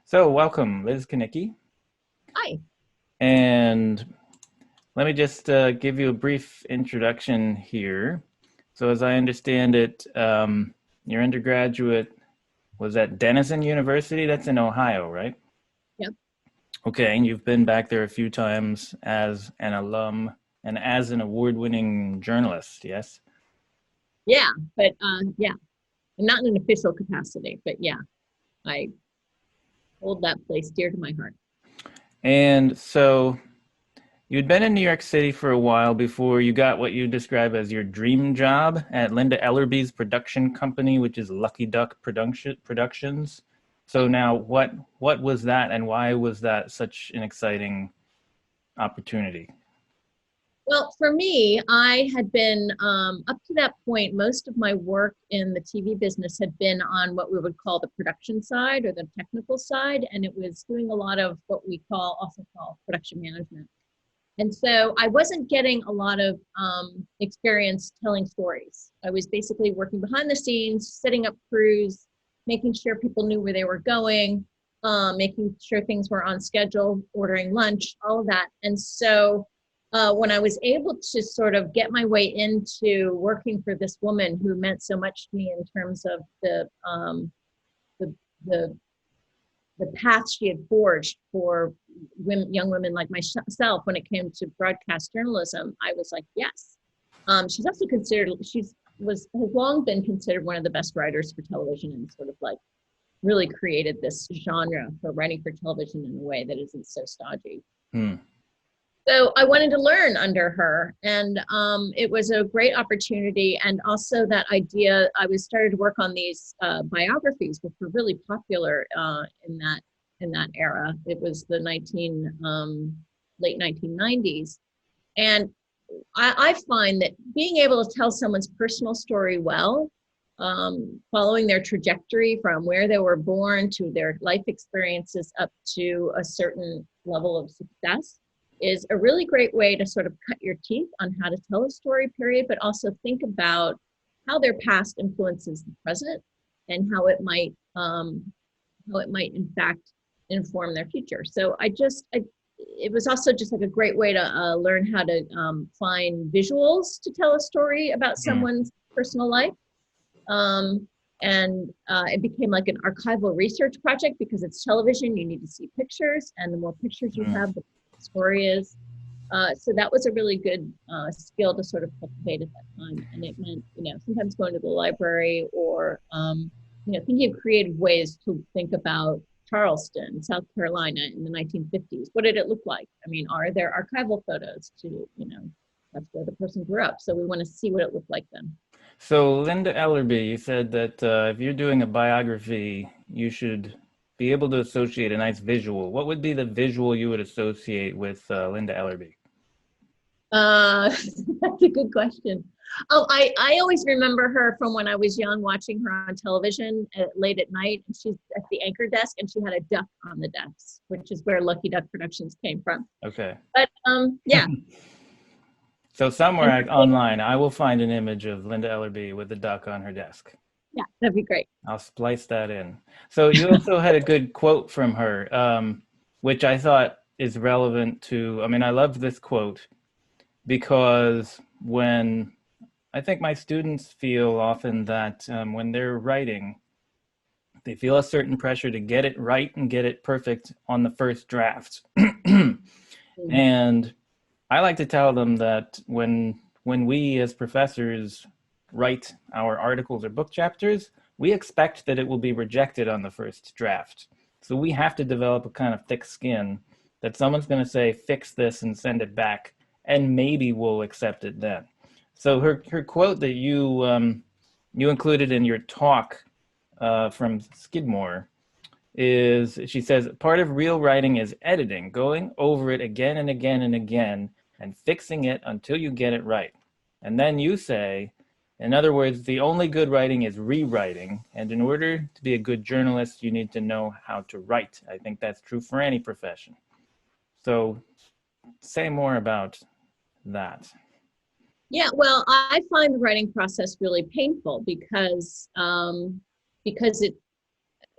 So welcome, Liz Kineke. Hi. And let me just give you a brief introduction here. So as I understand it, your undergraduate was at Denison University. That's in Ohio, right? Yep. Okay, and you've been back there a few times as an alum and as an award-winning journalist, yes? Yeah, but yeah, not in an official capacity, but yeah, I hold that place dear to my heart. And so you'd been in New York City for a while before you got what you describe as your dream job at Linda Ellerby's production company, which is Lucky Duck Productions. So now, what was that, and why was that such an exciting opportunity? Well, for me, I had been up to that point, most of my work in the TV business had been on what we would call the production side or the technical side, and it was doing a lot of what we also call production management. And so I wasn't getting a lot of experience telling stories. I was basically working behind the scenes, setting up crews, making sure people knew where they were going, making sure things were on schedule, ordering lunch, all of that. And so when I was able to sort of get my way into working for this woman who meant so much to me in terms of the, the the path she had forged for women, young women like myself when it came to broadcast journalism, I was like, yes. She's also considered, has long been considered one of the best writers for television and sort of like really created this genre for writing for television in a way that isn't so stodgy. Hmm. So I wanted to learn under her, and it was a great opportunity. And also that idea, I was started to work on these biographies, which were really popular in that era. It was the late 1990s, and I find that being able to tell someone's personal story well, following their trajectory from where they were born to their life experiences up to a certain level of success is a really great way to sort of cut your teeth on how to tell a story, period, but also think about how their past influences the present and how it might in fact inform their future. So it was also just like a great way to learn how to find visuals to tell a story about Hmm. someone's personal life. Um, and it became like an archival research project because it's television, you need to see pictures, and the more pictures you Hmm. have, the better the story is. So that was a really good skill to sort of cultivate at that time. And it meant, sometimes going to the library or, thinking of creative ways to think about Charleston, South Carolina in the 1950s. What did it look like? I mean, are there archival photos that's where the person grew up. So we want to see what it looked like then. So Linda Ellerby, you said that if you're doing a biography, you should be able to associate a nice visual. What would be the visual you would associate with Linda Ellerby? That's a good question. Oh, I always remember her from when I was young, watching her on television late at night. And she's at the anchor desk, and she had a duck on the desk, which is where Lucky Duck Productions came from. Okay. But yeah, So somewhere and her face, online, I will find an image of Linda Ellerby with a duck on her desk. yeah, that'd be great. I'll splice that in. So you also had a good quote from her, which I thought is relevant to. I mean, I love this quote because when I think my students feel often that when they're writing, they feel a certain pressure to get it right and get it perfect on the first draft. And I like to tell them that when we as professors write our articles or book chapters, we expect that it will be rejected on the first draft. So we have to develop a kind of thick skin that someone's going to say, fix this and send it back, and maybe we'll accept it then. So her quote that you included in your talk from Skidmore is she says part of real writing is editing, going over it again and again and again and fixing it until you get it right. And then you say, in other words, the only good writing is rewriting. And in order to be a good journalist, you need to know how to write. I think that's true for any profession. So say more about that. Yeah, well, I find the writing process really painful because it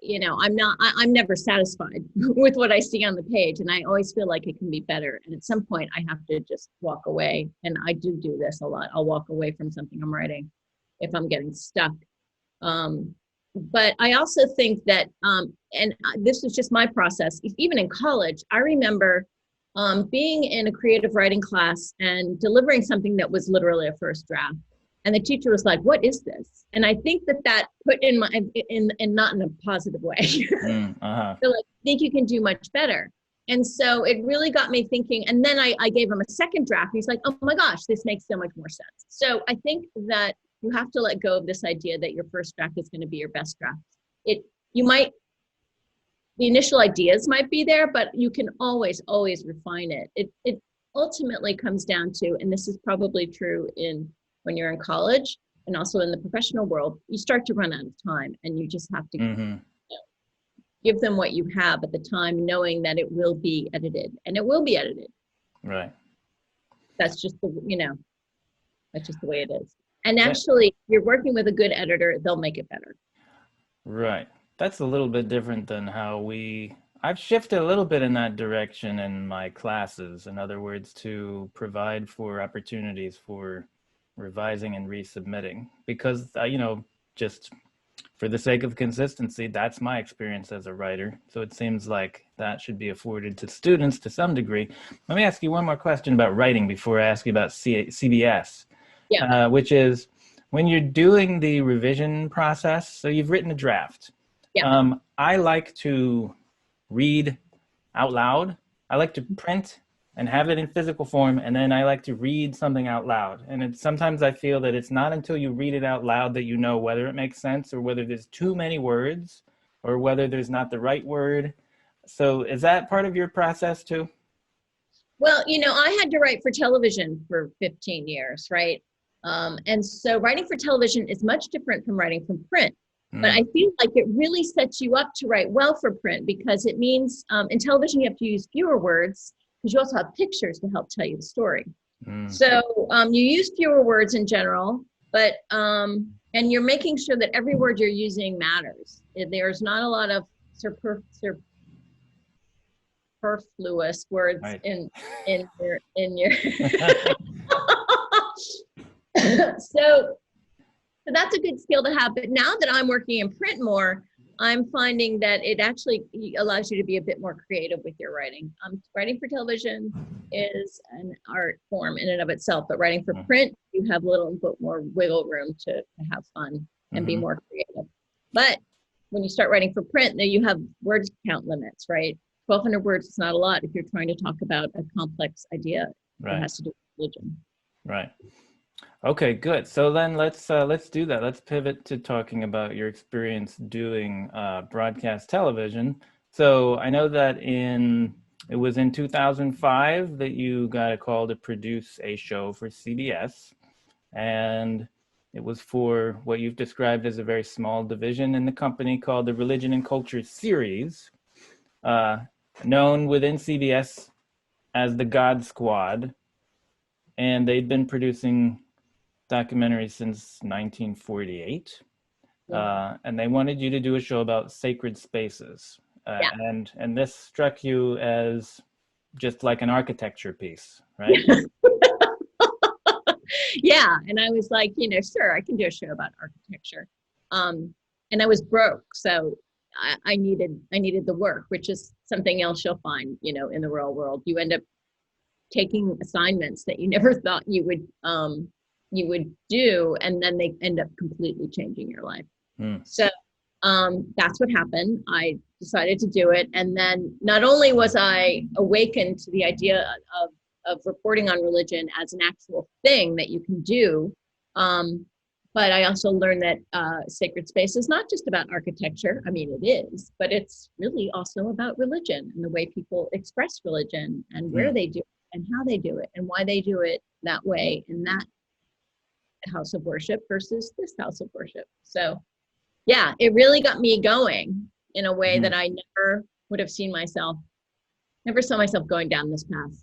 I'm never satisfied with what I see on the page. And I always feel like it can be better. And at some point I have to just walk away. And I do this a lot. I'll walk away from something I'm writing if I'm getting stuck. But I also think that, and this was just my process, even in college, I remember being in a creative writing class and delivering something that was literally a first draft. And the teacher was like, "What is this?" And I think that put in my, in not in a positive way. Uh-huh. So like, I think you can do much better. And so it really got me thinking. And then I gave him a second draft. He's like, "Oh my gosh, this makes so much more sense." So I think that you have to let go of this idea that your first draft is going to be your best draft. You might, the initial ideas might be there, but you can always refine it. It ultimately comes down to, and this is probably true when you're in college and also in the professional world, you start to run out of time, and you just have to give them what you have at the time, knowing that it will be edited, and it will be edited. Right. That's just that's just the way it is. And actually, if you're working with a good editor, they'll make it better. Right. That's a little bit different than I've shifted a little bit in that direction in my classes. In other words, to provide for opportunities for revising and resubmitting, because, just for the sake of consistency, that's my experience as a writer. So it seems like that should be afforded to students to some degree. Let me ask you one more question about writing before I ask you about CBS, Yeah. which is, when you're doing the revision process, so you've written a draft. Yeah. I like to read out loud. I like to print and have it in physical form, and then I like to read something out loud. And sometimes I feel that it's not until you read it out loud that you know whether it makes sense or whether there's too many words or whether there's not the right word. So is that part of your process too? Well, I had to write for television for 15 years, right? And so writing for television is much different from writing from print. But I feel like it really sets you up to write well for print, because it means in television you have to use fewer words, because you also have pictures to help tell you the story. So you use fewer words in general, but and you're making sure that every word you're using matters. There's not a lot of superfluous words Right. in your so that's a good skill to have. But now that I'm working in print more, I'm finding that it actually allows you to be a bit more creative with your writing. Writing for television is an art form in and of itself, but writing for print, you have a little bit more wiggle room to have fun and be more creative. But when you start writing for print, now you have word count limits, right? 1,200 words is not a lot if you're trying to talk about a complex idea that has to do with religion. Right. Okay, good. So then let's do that. Let's pivot to talking about your experience doing broadcast television. So I know that it was in 2005 that you got a call to produce a show for CBS, and it was for what you've described as a very small division in the company called the Religion and Culture Series, known within CBS as the God Squad, and they'd been producing documentaries since 1948, and they wanted you to do a show about sacred spaces, and this struck you as just like an architecture piece, right? Yeah, and I was like, sure, I can do a show about architecture. And I was broke, so I needed the work, which is something else you'll find, in the real world. You end up taking assignments that you never thought you would do, and then they end up completely changing your life. So that's what happened. I decided to do it, and then not only was I awakened to the idea of reporting on religion as an actual thing that you can do, but I also learned that sacred space is not just about architecture. I mean, it is, but it's really also about religion and the way people express religion and where they do it and how they do it and why they do it that way in that house of worship versus this house of worship. So yeah, it really got me going in a way that I never would have never saw myself going down this path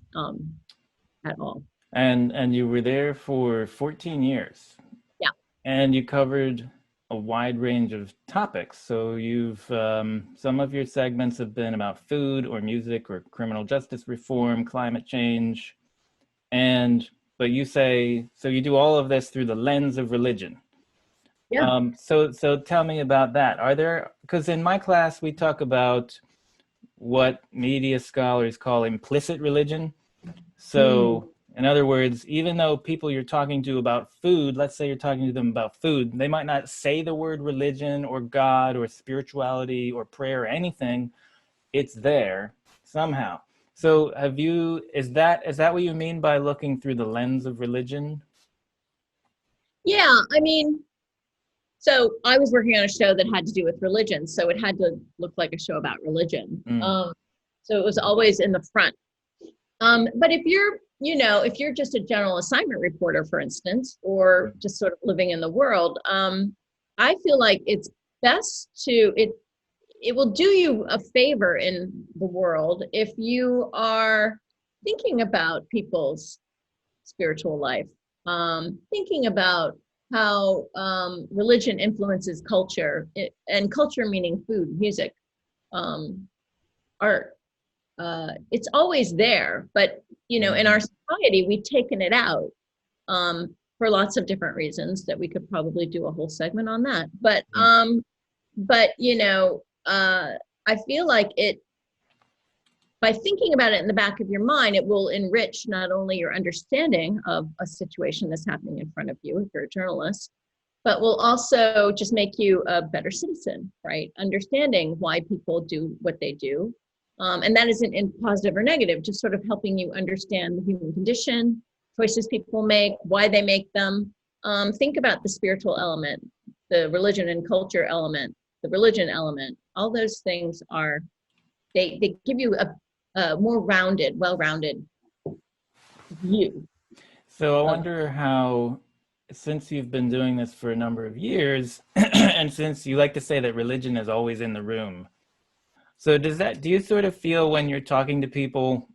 at all. And you were there for 14 years. Yeah. And you covered a wide range of topics. So you've some of your segments have been about food or music or criminal justice reform, climate change, and but you say so you do all of this through the lens of religion. Yeah. So tell me about that. Are there, because in my class we talk about what media scholars call implicit religion. Mm. So, in other words, even though people you're talking to about food, let's say you're talking to them about food, they might not say the word religion or God or spirituality or prayer or anything. It's there somehow. So, is that what you mean by looking through the lens of religion? Yeah, I mean, so I was working on a show that had to do with religion, so it had to look like a show about religion. Mm, So it was always in the front. But if you're just a general assignment reporter, for instance, or just sort of living in the world, I feel like it's best to it will do you a favor in the world if you are thinking about people's spiritual life, thinking about how religion influences culture, and culture meaning food, music, um, art. It's always there, but in our mhm, society, we've taken it out for lots of different reasons that we could probably do a whole segment on that. yeah. But I feel like it by thinking about it in the back of your mind, it will enrich not only your understanding of a situation that's happening in front of you if you're a journalist, but will also just make you a better citizen, right? Understanding why people do what they do. And that isn't in positive or negative, just sort of helping you understand the human condition, choices people make, why they make them. Think about the spiritual element, the religion and culture element, the religion element. All those things are, they give you a more rounded, well-rounded view So I of. wonder how, since you've been doing this for a number of years, and since you like to say that religion is always in the room, so do you sort of feel when you're talking to people,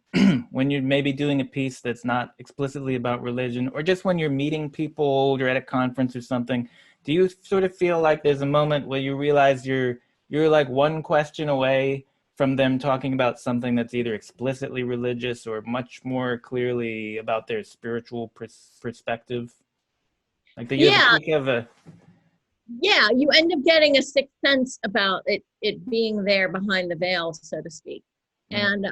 when you're maybe doing a piece that's not explicitly about religion, or just when you're meeting people, you're at a conference or something, do you sort of feel like there's a moment where you realize you're like one question away from them talking about something that's either explicitly religious or much more clearly about their spiritual perspective? Like that Yeah, you have a yeah, you end up getting a sixth sense about it being there behind the veil, so to speak. mm, And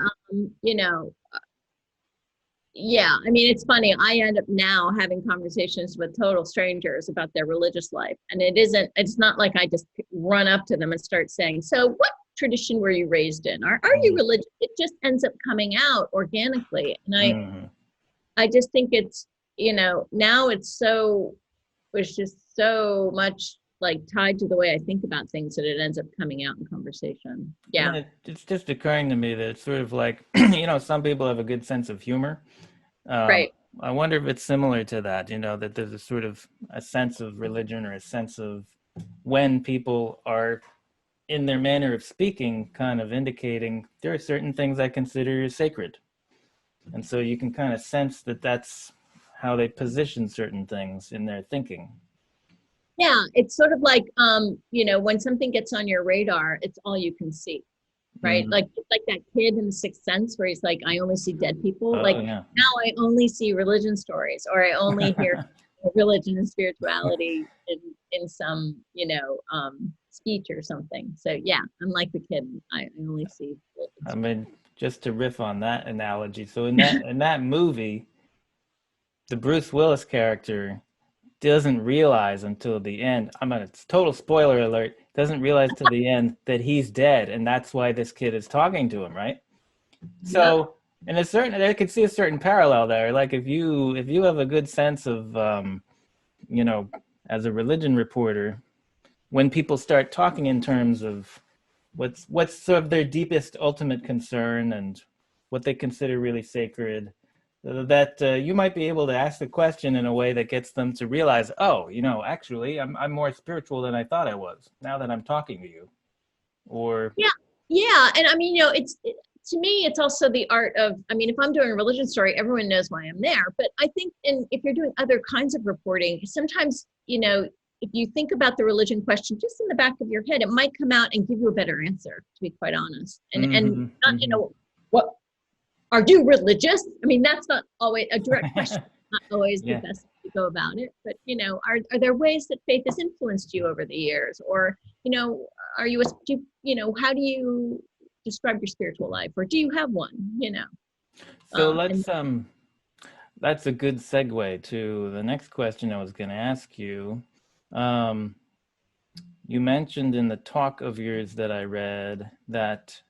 yeah, I mean, it's funny. I end up now having conversations with total strangers about their religious life, and it's not like I just run up to them and start saying, "So, what tradition were you raised in? Are you mm, religious?" It just ends up coming out organically, and mm. I just think it's, now it's just so much like tied to the way I think about things that it ends up coming out in conversation. And Yeah, then it's just occurring to me that it's sort of like, some people have a good sense of humor. Um, right. I wonder if it's similar to that, that there's a sort of a sense of religion or a sense of when people are in their manner of speaking, kind of indicating there are certain things I consider sacred. And so you can kind of sense that that's how they position certain things in their thinking. Yeah, it's sort of like when something gets on your radar, it's all you can see, right? Mm. Like it's like that kid in the Sixth Sense where he's like, I only see dead people. Like Oh, yeah. now I only see religion stories, or I only hear religion and spirituality in some, speech or something. So yeah, I'm like the kid. I only see I religion. mean, just to riff on that analogy. So in that movie, the Bruce Willis character doesn't realize until the end. I mean, it's total spoiler alert. Doesn't realize to the end that he's dead, and that's why this kid is talking to him, right? Yep. So, I could see a certain parallel there. Like if you have a good sense of, you know, as a religion reporter, when people start talking in terms of what's sort of their deepest ultimate concern and what they consider really sacred, that you might be able to ask the question in a way that gets them to realize, oh, actually, I'm more spiritual than I thought I was now that I'm talking to you. Or Yeah, yeah, and I mean, to me, it's also the art of. I mean, if I'm doing a religion story, everyone knows why I'm there. But I think, if you're doing other kinds of reporting, sometimes if you think about the religion question just in the back of your head, it might come out and give you a better answer, to be quite honest. And not, what are you religious? I mean, that's not always a direct question, not always the best way to go about it. But, are there ways that faith has influenced you over the years? Or, are you, how do you describe your spiritual life? Or do you have one, So that's a good segue to the next question I was going to ask you. You mentioned in the talk of yours that I read that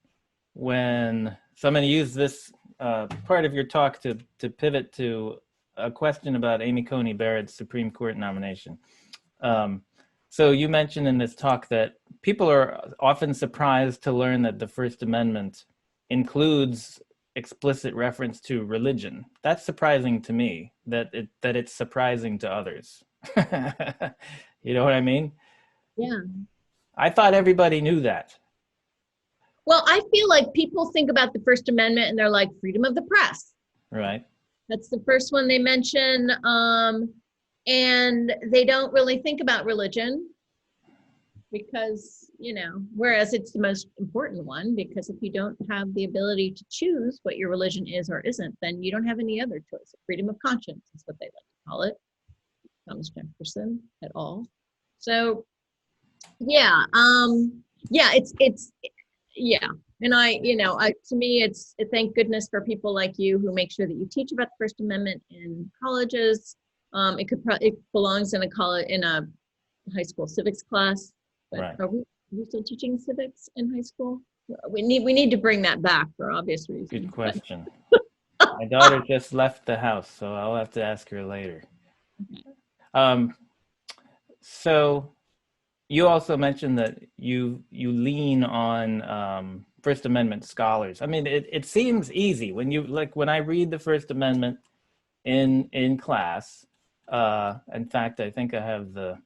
when somebody used this part of your talk to pivot to a question about Amy Coney Barrett's Supreme Court nomination. So you mentioned in this talk that people are often surprised to learn that the First Amendment includes explicit reference to religion. That's surprising to me, that it's surprising to others. You know what I mean? Yeah. I thought everybody knew that. Well, I feel like people think about the First Amendment and they're like, freedom of the press. Right. That's the first one they mention. And they don't really think about religion because, whereas it's the most important one, because if you don't have the ability to choose what your religion is or isn't, then you don't have any other choice. Freedom of conscience is what they like to call it. Thomas Jefferson et al. So, yeah, yeah. And to me, it's thank goodness for people like you who make sure that you teach about the First Amendment in colleges. It belongs in a high school civics class. But right. Are we still teaching civics in high school? We need to bring that back for obvious reasons. Good question. My daughter just left the house, so I'll have to ask her later. So you also mentioned that you lean on First Amendment scholars. I mean, it seems easy when I read the First Amendment in class. In fact, I think I have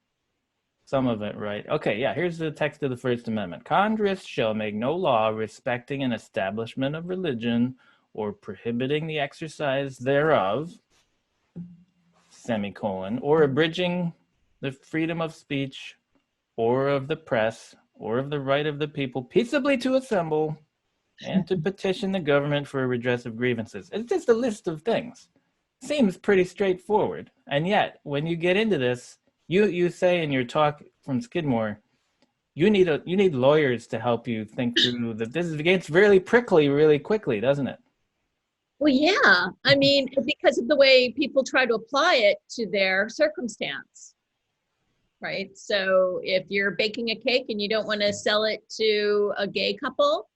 some of it right. Okay, yeah, here's the text of the First Amendment. Congress shall make no law respecting an establishment of religion or prohibiting the exercise thereof, semicolon, or abridging the freedom of speech or of the press or of the right of the people peaceably to assemble and to petition the government for a redress of grievances. It's just a list of things. Seems pretty straightforward. And yet, when you get into this, you say in your talk from Skidmore, you need lawyers to help you think through that. This gets really prickly really quickly, doesn't it? Well, yeah. I mean, because of the way people try to apply it to their circumstance, right? So if you're baking a cake and you don't want to sell it to a gay couple,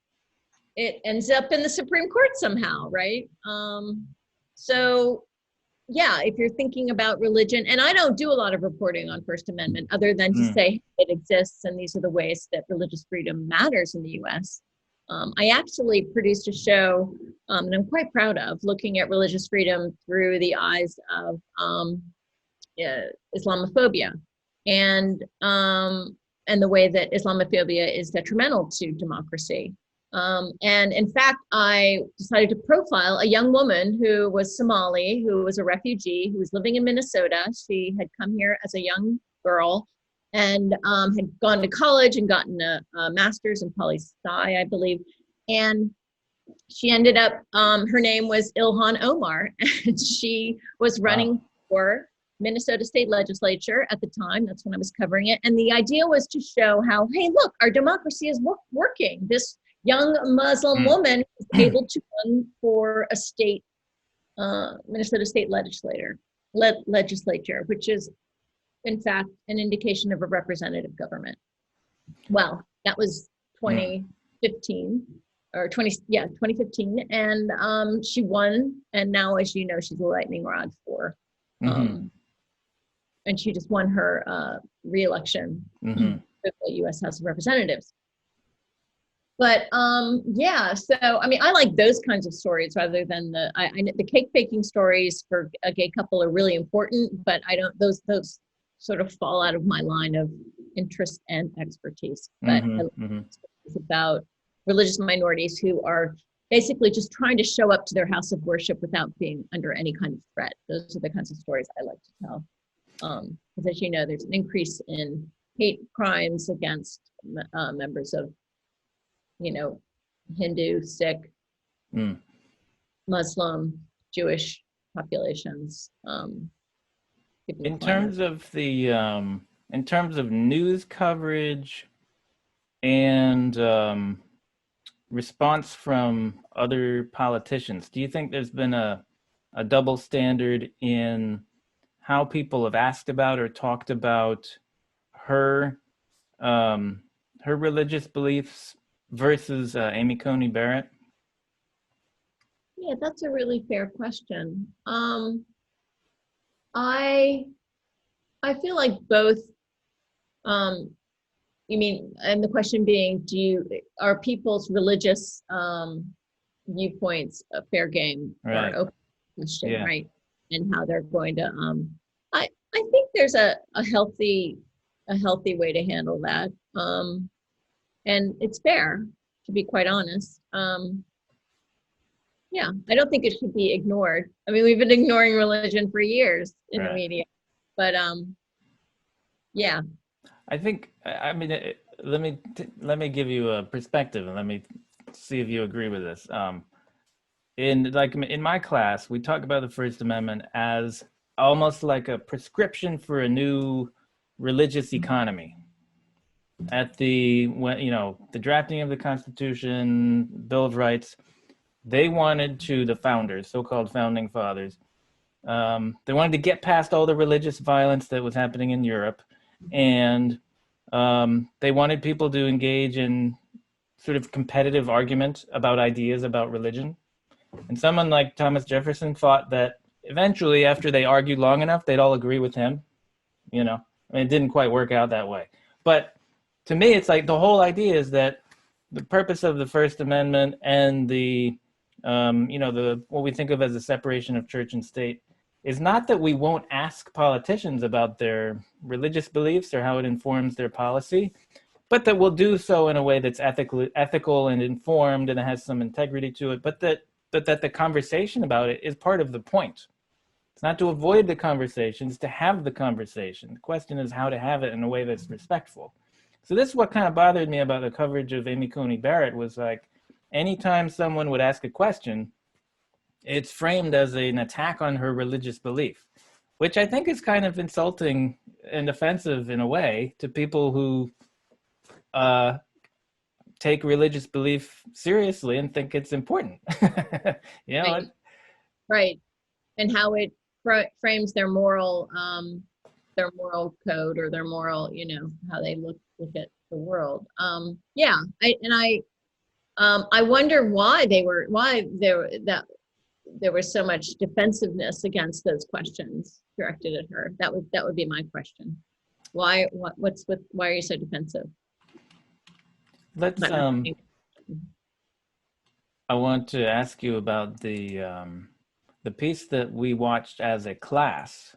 it ends up in the Supreme Court somehow, right? So yeah, if you're thinking about religion, and I don't do a lot of reporting on First Amendment other than to say it exists and these are the ways that religious freedom matters in the US. I actually produced a show that I'm quite proud of, looking at religious freedom through the eyes of Islamophobia and the way that Islamophobia is detrimental to democracy. And in fact, I decided to profile a young woman who was Somali, who was a refugee, who was living in Minnesota. She had come here as a young girl and had gone to college and gotten a master's in poli-sci, I believe. And she ended up, her name was Ilhan Omar, and she was running for Minnesota State Legislature at the time. That's when I was covering it. And the idea was to show how, hey, look, our democracy is working. This young Muslim woman is able to run for a state, Minnesota State Legislature, which is, in fact, an indication of a representative government. Well, that was 2015 or 2015, and she won. And now, as you know, she's a lightning rod for, and she just won her re-election to the U.S. House of Representatives. But yeah, so I mean, I like those kinds of stories rather than the cake baking stories for a gay couple are really important, but I don't, those sort of fall out of my line of interest and expertise. But it's about religious minorities who are basically just trying to show up to their house of worship without being under any kind of threat. Those are the kinds of stories I like to tell. Because as you know, there's an increase in hate crimes against members of, you know, Hindu, Sikh, Mm. Muslim, Jewish populations. People of In color. terms of in terms of news coverage and response from other politicians, do you think there's been a double standard in how people have asked about or talked about her um, her religious beliefs versus Amy Coney Barrett? Yeah, that's a really fair question. I I feel like both. Um, you mean, and the question being, are people's religious viewpoints a fair game or an Right. open question, Yeah. right? And how they're going to. I think there's a healthy way to handle that, and it's fair, to be quite honest. Yeah, I don't think it should be ignored. I mean, we've been ignoring religion for years in the Right. media, but yeah, I think I mean let me give you a perspective and let me see if you agree with this. In my class, we talk about the First Amendment as almost like a prescription for a new religious economy. At the when the drafting of the Constitution, Bill of Rights, they wanted to the founders, so-called founding fathers, they wanted to get past all the religious violence that was happening in Europe, and they wanted people to engage in sort of competitive argument about ideas about religion. And someone like Thomas Jefferson thought that eventually, after they argued long enough, they'd all agree with him. I mean, it didn't quite work out that way. But to me, it's like the whole idea is that the purpose of the First Amendment and the what we think of as the separation of church and state is not that we won't ask politicians about their religious beliefs or how it informs their policy, but that we'll do so in a way that's ethical and informed and it has some integrity to it, but that the conversation about it is part of the point. It's not to avoid the conversation, it's to have the conversation. The question is how to have it in a way that's respectful. So this is what kind of bothered me about the coverage of Amy Coney Barrett was like, anytime someone would ask a question, it's framed as an attack on her religious belief, which I think is kind of insulting and offensive in a way to people who uh, take religious belief seriously and think it's important. you know, right, right, and how it frames their moral code or their moral, how they look at the world. Yeah, I wonder why there was so much defensiveness against those questions directed at her. That would be my question. Why are you so defensive? let's. But I want to ask you about the piece that we watched as a class.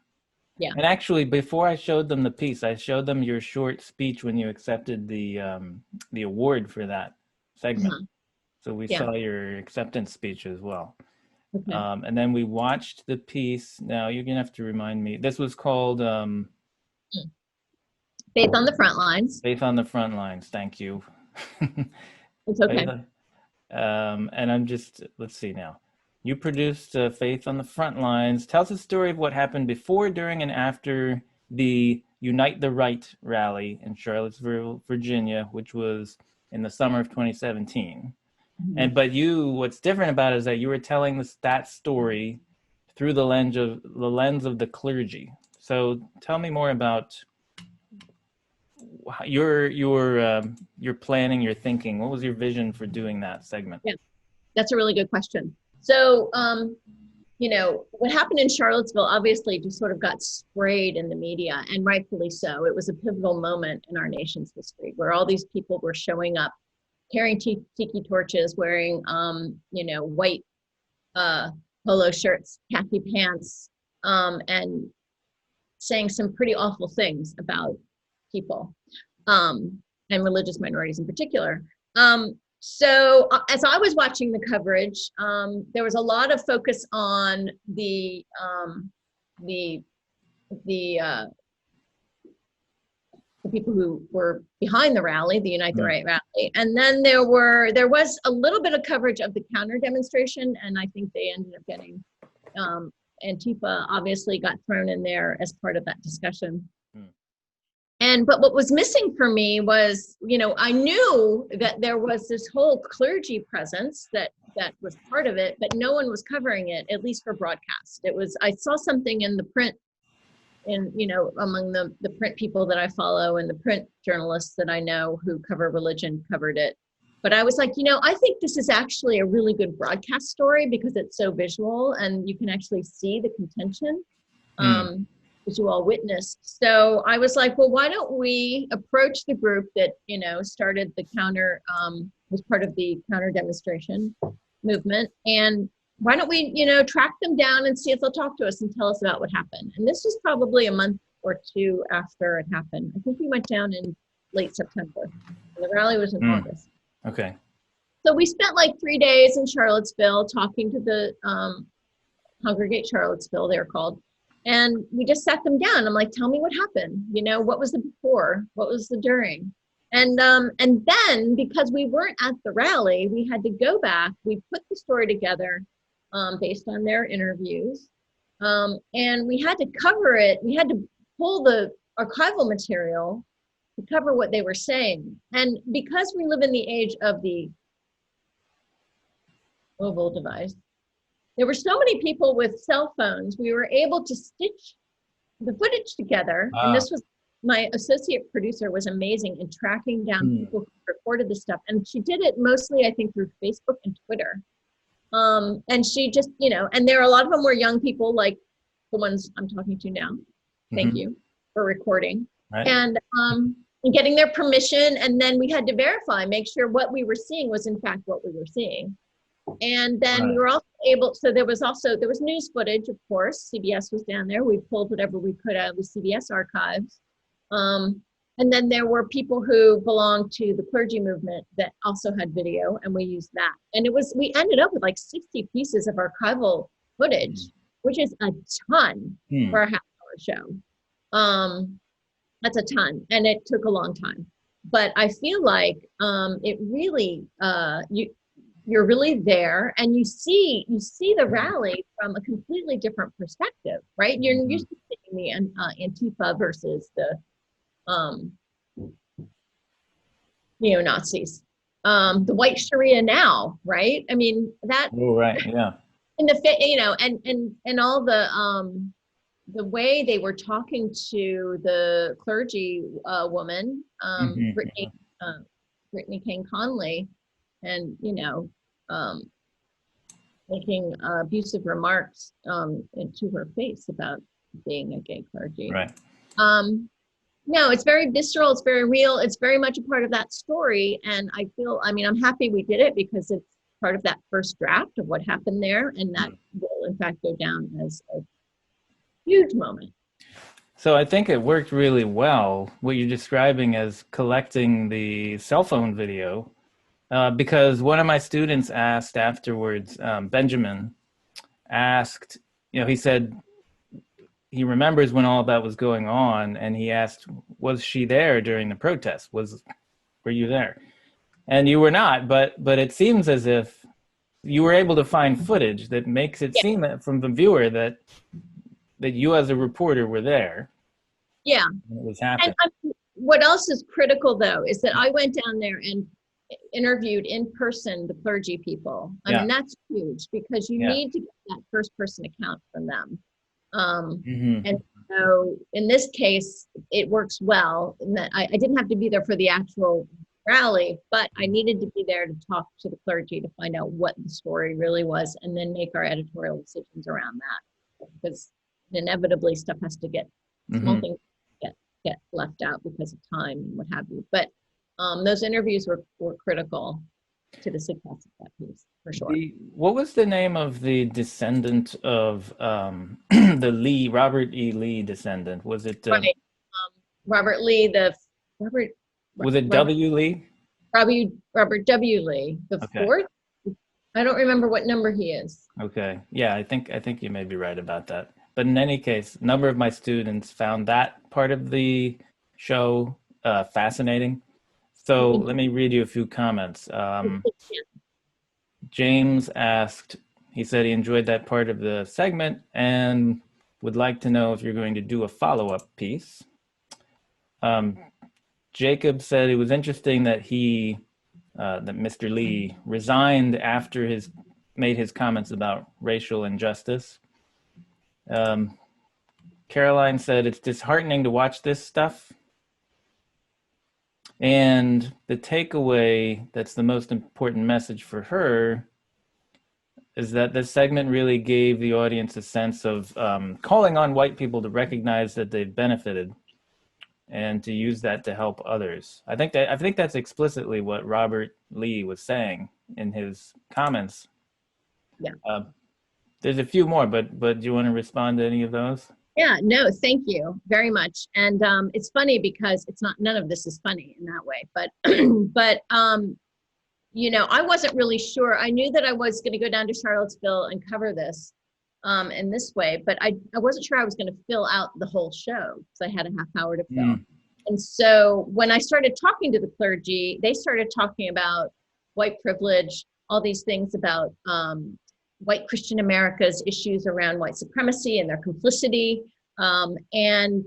yeah. And actually, before I showed them the piece, I showed them your short speech when you accepted the award for that segment. Uh-huh. So we Yeah. saw your acceptance speech as well. Okay. And then we watched the piece. Now you're gonna have to remind me. This was called Faith on the front lines. "Faith on the Front Lines." Thank you. It's okay. Faith, and I'm just let's see now. You produced "Faith on the Front Lines." Tells the story of what happened before, during, and after the Unite the Right rally in Charlottesville, Virginia, which was in the summer of 2017. Mhm. But what's different about it is that you were telling that story through the lens of the clergy. So tell me more about your planning, your thinking. What was your vision for doing that segment? Yeah, that's a really good question. So, what happened in Charlottesville obviously just sort of got sprayed in the media, and rightfully so. It was a pivotal moment in our nation's history where all these people were showing up, carrying tiki torches, wearing, white polo shirts, khaki pants, and saying some pretty awful things about people, and religious minorities in particular. So as I was watching the coverage, there was a lot of focus on the the uh, the people who were behind the rally, the Unite the Mm. Right rally. And then there was a little bit of coverage of the counter demonstration, and I think they ended up getting Antifa obviously got thrown in there as part of that discussion. Mm. But what was missing for me was, I knew that there was this whole clergy presence that was part of it, but no one was covering it, at least for broadcast. I saw something in the print, among the print people that I follow and the print journalists that I know who cover religion covered it. But I was like, I think this is actually a really good broadcast story because it's so visual and you can actually see the contention. As you all witnessed. So I was like, well, why don't we approach the group that, started the counter, was part of the counter demonstration movement. And why don't we, track them down and see if they'll talk to us and tell us about what happened. And this was probably a month or two after it happened. I think we went down in late September. And the rally was in August. Okay. So we spent like 3 days in Charlottesville talking to the Congregate Charlottesville, they're called. And we just sat them down. I'm like, tell me what happened. What was the before? What was the during? And then because we weren't at the rally, we had to go back. We put the story together based on their interviews. And we had to cover it. We had to pull the archival material to cover what they were saying. And because we live in the age of the mobile device, there were so many people with cell phones, we were able to stitch the footage together. And this was, my associate producer was amazing in tracking down people who recorded this stuff. And she did it mostly, I think, through Facebook and Twitter. And she just, and there are a lot of them were young people like the ones I'm talking to now. Thank you for recording. Right. And getting their permission. And then we had to verify, make sure what we were seeing was in fact what we were seeing. And then we were also able, so there was news footage, of course. CBS was down there. We pulled whatever we could out of the CBS archives. And then there were people who belonged to the clergy movement that also had video, and we used that. And we ended up with like 60 pieces of archival footage, which is a ton for a half-hour show. That's a ton, and it took a long time. But I feel like it really, you're really there and you see the rally from a completely different perspective, right? You're used to seeing the Antifa versus the neo-Nazis, the white Sharia now, right? I mean that. Oh, right, yeah. In the and all the way they were talking to the clergy woman, Brittany Kane Conley, and making abusive remarks into her face about being a gay clergy. Right. No, it's very visceral. It's very real. It's very much a part of that story. And I'm happy we did it because it's part of that first draft of what happened there. And that will in fact go down as a huge moment. So I think it worked really well, what you're describing as collecting the cell phone video. Because one of my students asked afterwards, Benjamin asked, he said he remembers when all that was going on, and he asked, was she there during the protest? Were you there? And you were not, but it seems as if you were able to find footage that makes it seem that from the viewer that you as a reporter were there. Yeah. When it was happening. And what else is critical though is that I went down there and interviewed in person the clergy people. I mean, that's huge because you need to get that first person account from them. And so in this case, it works well in that I didn't have to be there for the actual rally, but I needed to be there to talk to the clergy to find out what the story really was and then make our editorial decisions around that. Because inevitably stuff has to get, small things get left out because of time and what have you. But those interviews were critical to the success of that piece, for sure. What was the name of the descendant of the Lee, Robert E. Lee descendant? Was it Robert Lee, was it W. Lee? Robert W. Lee, the fourth? I don't remember what number he is. Okay. Yeah, I think you may be right about that. but in any case, a number of my students found that part of the show fascinating. So let me read you a few comments. James asked, he said he enjoyed that part of the segment and would like to know if you're going to do a follow-up piece. Jacob said it was interesting that that Mr. Lee resigned after made his comments about racial injustice. Caroline said it's disheartening to watch this stuff. And the takeaway that's the most important message for her is that this segment really gave the audience a sense of calling on white people to recognize that they've benefited and to use that to help others. I think that's explicitly what Robert Lee was saying in his comments. Yeah. There's a few more, but do you want to respond to any of those? Yeah, no, thank you very much. And it's funny because none of this is funny in that way, but you know, I wasn't really sure. I knew that I was going to go down to Charlottesville and cover this in this way, but I wasn't sure I was going to fill out the whole show because I had a half hour to fill. And so when I started talking to the clergy, they started talking about white privilege, all these things about white Christian America's issues around white supremacy and their complicity. And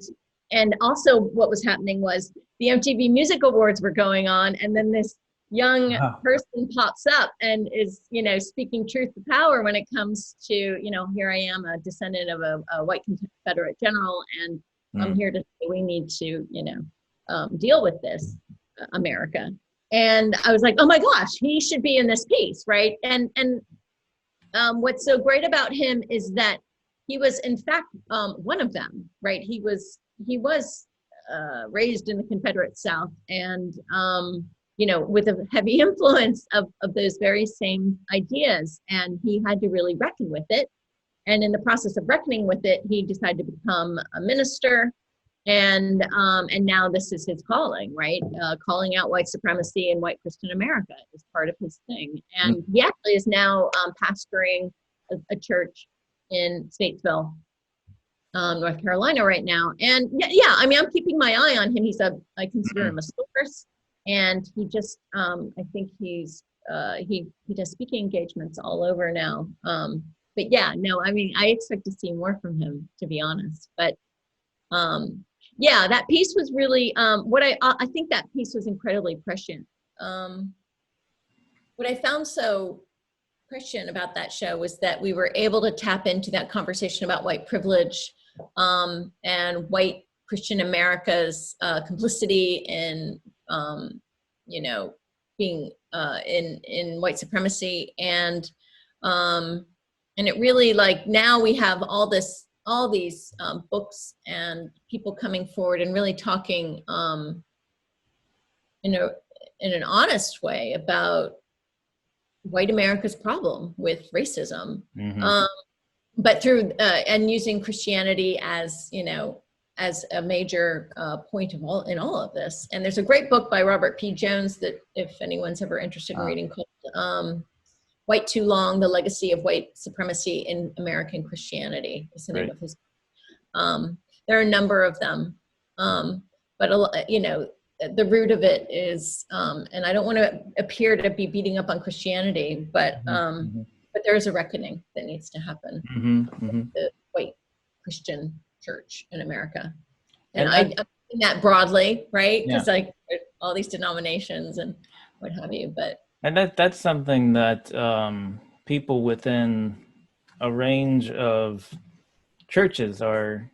also what was happening was the MTV Music Awards were going on, and then this young person pops up and is, you know, speaking truth to power when it comes to, you know, here I am, a descendant of a white Confederate general, and I'm here to say we need to, you know, deal with this, America. And I was like, oh my gosh, he should be in this piece, right? And what's so great about him is that he was, in fact, one of them, right? He was raised in the Confederate South, and you know, with a heavy influence of those very same ideas, and he had to really reckon with it. And in the process of reckoning with it, he decided to become a minister, and now this is his calling, right? Calling out white supremacy and white Christian America is part of his thing. And he actually is now pastoring a church in Statesville, North Carolina right now. And yeah, I mean, I'm keeping my eye on him. I consider him a source, and he just, I think he does speaking engagements all over now. But yeah, no, I mean, I expect to see more from him, to be honest. But yeah, that piece was really, I think that piece was incredibly prescient. What I found so prescient about that show was that we were able to tap into that conversation about white privilege and white Christian America's complicity in, you know, being in white supremacy, and it really, like, now we have all these books and people coming forward and really talking in an honest way about white America's problem with racism, but through and using Christianity as, you know, as a major point in all of this. And there's a great book by Robert P. Jones that, if anyone's ever interested in reading, called White Too Long: The Legacy of White Supremacy in American Christianity is the name of his. There are a number of them, but you know, the root of it is, and I don't want to appear to be beating up on Christianity, but there is a reckoning that needs to happen with the white Christian church in America. And I mean that broadly, right? Because like all these denominations and what have you, but. And that's something that people within a range of churches are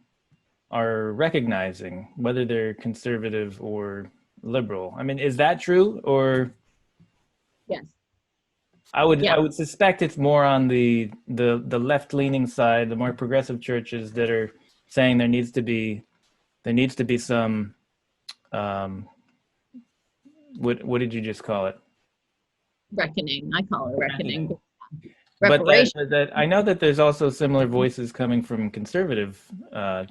recognizing, whether they're conservative or liberal. I mean, is that true? Or yes, I would suspect it's more on the left-leaning side, the more progressive churches that are saying there needs to be some what did you just call it? Reckoning. I call it reckoning. But that I know that there's also similar voices coming from conservative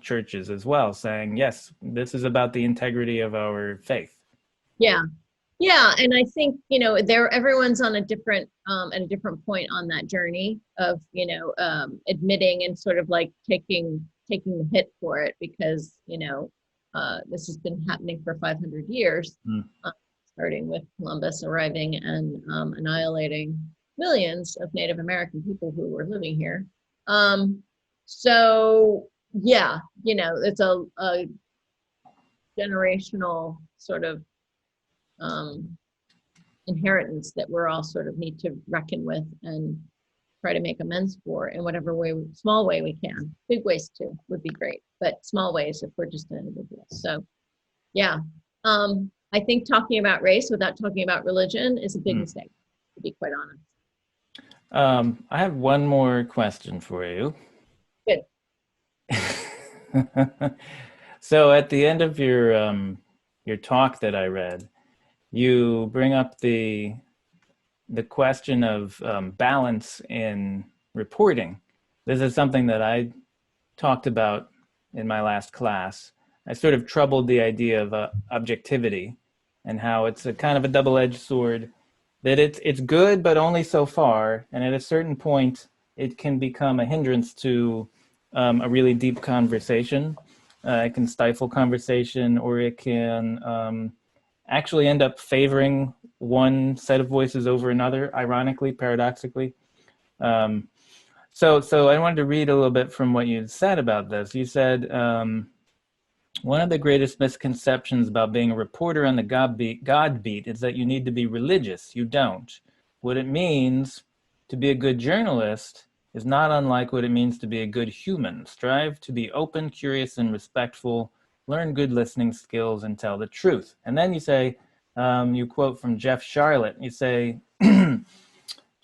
churches as well, saying, yes, this is about the integrity of our faith. Yeah, Yeah, and I think, everyone's on at a different point on that journey of, admitting and sort of like taking the hit for it, because, this has been happening for 500 years, Mm. starting with Columbus arriving and annihilating millions of Native American people who were living here. So yeah, it's a generational sort of um, inheritance that we're all sort of need to reckon with and try to make amends for in whatever way, small way we can. Big ways too would be great, but small ways if we're just individuals. So yeah, I think talking about race without talking about religion is a big Mm. mistake, to be quite honest. I have one more question for you. Good. So at the end of your talk that I read, you bring up the question of balance in reporting. This is something that I talked about in my last class. I sort of troubled the idea of objectivity and how it's a kind of a double-edged sword, that it's good but only so far, and at a certain point it can become a hindrance to a really deep conversation. It can stifle conversation, or it can actually end up favoring one set of voices over another, ironically, paradoxically. Um, so I wanted to read a little bit from what you said about this. You said, one of the greatest misconceptions about being a reporter on the God beat is that you need to be religious. You don't. What it means to be a good journalist is not unlike what it means to be a good human. Strive to be open, curious, and respectful. Learn good listening skills and tell the truth. And then you say, you quote from Jeff Charlotte. You say,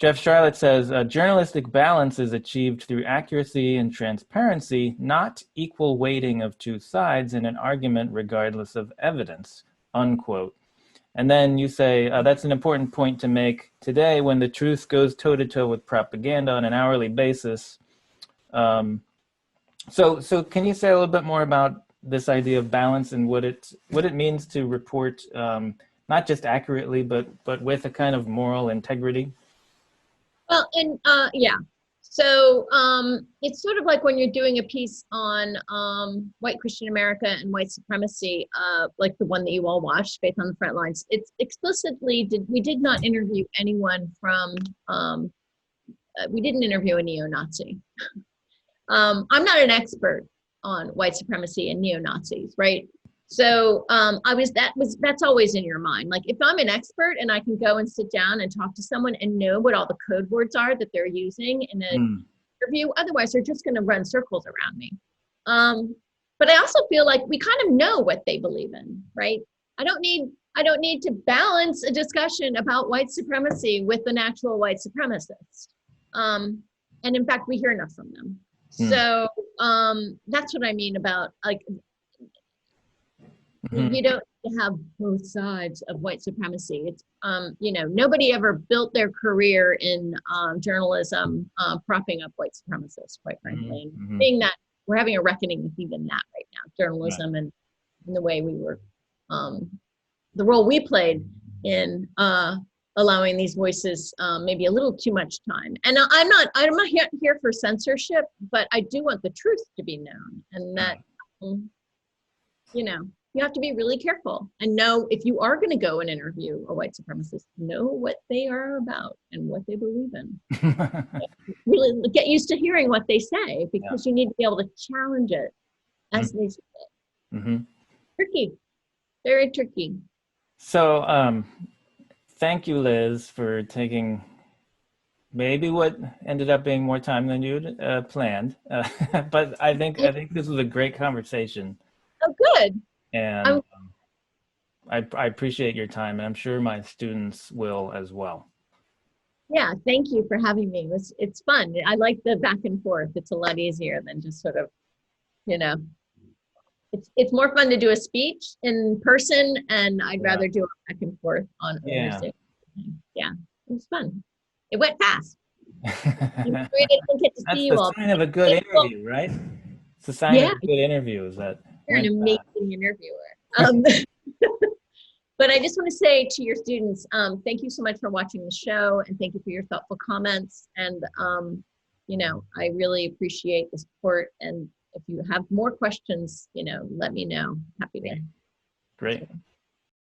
Jeff Charlotte says, journalistic balance is achieved through accuracy and transparency, not equal weighting of two sides in an argument regardless of evidence, unquote. And then you say, that's an important point to make today when the truth goes toe-to-toe with propaganda on an hourly basis. So can you say a little bit more about this idea of balance and what it means to report, not just accurately, but with a kind of moral integrity? Well, and yeah. So it's sort of like when you're doing a piece on white Christian America and white supremacy, like the one that you all watched, Faith on the Front Lines. It's explicitly we did not interview anyone from we didn't interview a neo-Nazi. I'm not an expert on white supremacy and neo-Nazis, right? So that's always in your mind. Like if I'm an expert and I can go and sit down and talk to someone and know what all the code words are that they're using in an interview, otherwise they're just going to run circles around me. But I also feel like we kind of know what they believe in, right? I don't need to balance a discussion about white supremacy with an actual white supremacist. And in fact, we hear enough from them. So that's what I mean about like you don't have both sides of white supremacy. It's nobody ever built their career in journalism propping up white supremacists, quite frankly. And being that we're having a reckoning with even that right now, journalism and the way we were, the role we played in allowing these voices maybe a little too much time. And I'm not here for censorship, but I do want the truth to be known, and that you have to be really careful and know if you are going to go and interview a white supremacist, know what they are about and what they believe in. Really get used to hearing what they say, because you need to be able to challenge it as they say it. Tricky, very tricky. So thank you, Liz, for taking maybe what ended up being more time than you'd planned. But I think this was a great conversation. Oh, good. And I appreciate your time, and I'm sure my students will as well. Yeah, thank you for having me. It's fun. I like the back and forth. It's a lot easier than just sort of, it's more fun to do a speech in person, and I'd rather do a back and forth on Zoom. Yeah, it was fun. It went fast. That's the sign of a good interview, right? It's the sign of a good interview is that you're an amazing interviewer. But I just want to say to your students, thank you so much for watching the show, and thank you for your thoughtful comments. And, I really appreciate the support. And if you have more questions, let me know. Happy to. Great.